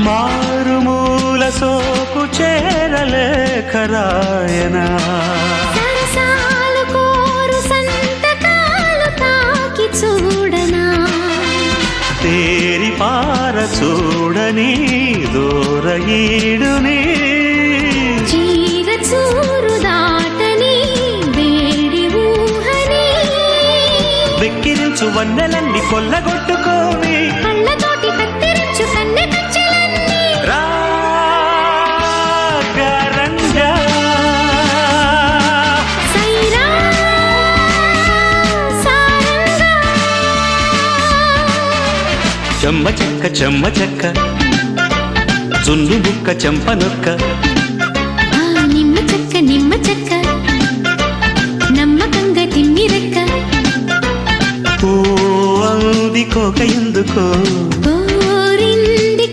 మారుమూల సోకు చేరలేఖ రాయనా సరసాలు కోరు సంతకాలు తాకి చూడనా తేరి పార చూడని దూర ఈడుని చీర చూరు దాటని వేడి ఊహని వెక్కిరించు వన్నెలన్నీ కొల్లగొట్టుకోవి కళ్ళతోటి కత్తిరించు కన్నె కచ్చలన్నీ రాగరంగా సైరా సారంగా చెమ్మ చెక్క జున్ను బుక్క చెంపనొక్క ఆ నిమ్మ చెక్క నమ్మకంగా తిమ్మిరెక్క ఓ అంది కోక ఎందుకో